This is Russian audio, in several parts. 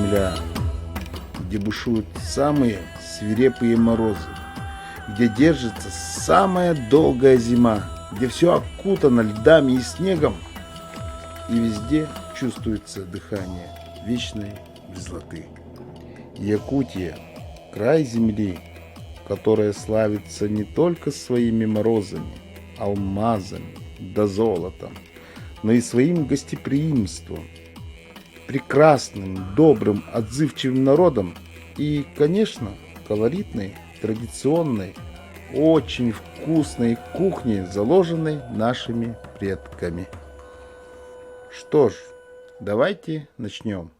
земля, где бушуют самые свирепые морозы, где держится самая долгая зима, где все окутано льдами и снегом, и везде чувствуется дыхание вечной мерзлоты. Якутия – край земли, которая славится не только своими морозами, алмазами да золотом, но и своим гостеприимством, прекрасным, добрым, отзывчивым народом и, конечно, колоритной, традиционной, очень вкусной кухней, заложенной нашими предками. Что ж, давайте начнем.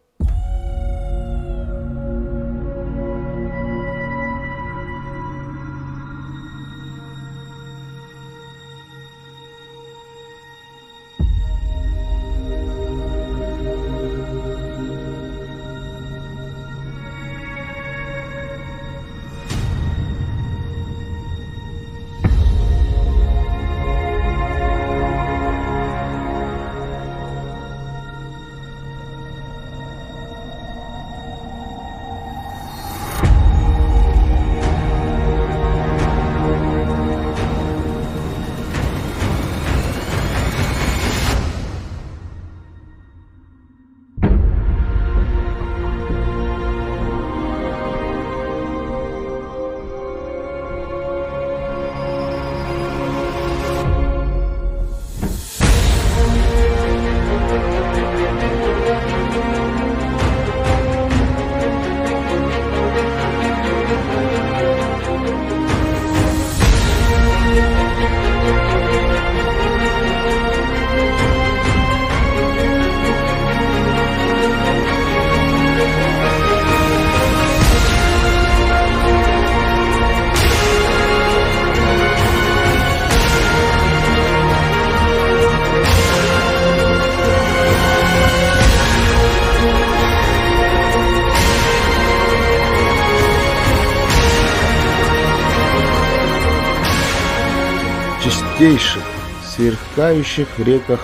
В чистейших, сверкающих реках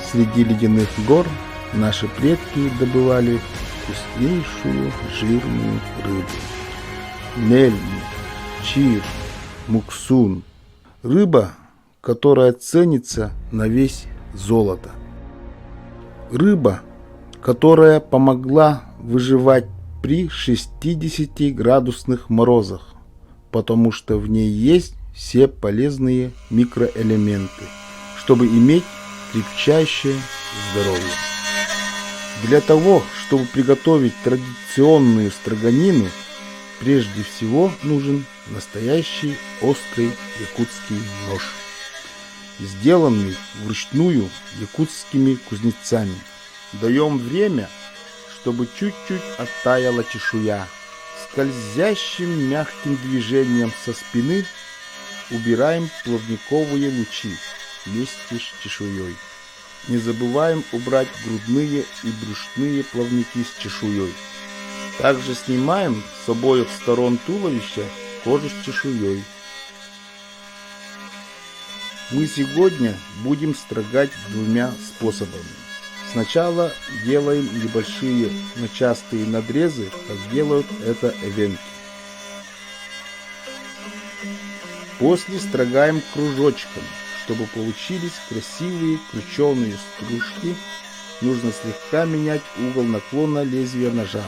среди ледяных гор наши предки добывали вкуснейшую жирную рыбу. Мельник, чир, муксун. Рыба, которая ценится на весь золото. Рыба, которая помогла выживать при 60-градусных морозах, потому что в ней есть все полезные микроэлементы, чтобы иметь крепчайшее здоровье. Для того, чтобы приготовить традиционную строганину, прежде всего нужен настоящий острый якутский нож, сделанный вручную якутскими кузнецами. Даем время, чтобы чуть-чуть оттаяла чешуя. Скользящим мягким движением со спины убираем плавниковые лучи вместе с чешуей. Не забываем убрать грудные и брюшные плавники с чешуей. Также снимаем с обоих сторон туловища кожу с чешуей. Мы сегодня будем строгать двумя способами. Сначала делаем небольшие, но частые надрезы, как делают это эвенки. После строгаем кружочком, чтобы получились красивые крученые стружки. Нужно слегка менять угол наклона лезвия ножа.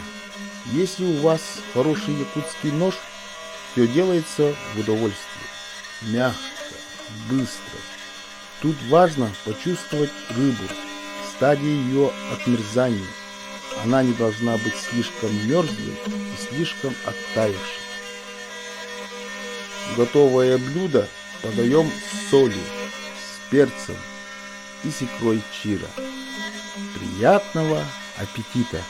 Если у вас хороший якутский нож, все делается в удовольствие. Мягко, быстро. Тут важно почувствовать рыбу в стадии ее отмерзания. Она не должна быть слишком мерзлой и слишком оттаившей. Готовое блюдо подаем с солью, с перцем и с икрой чира. Приятного аппетита!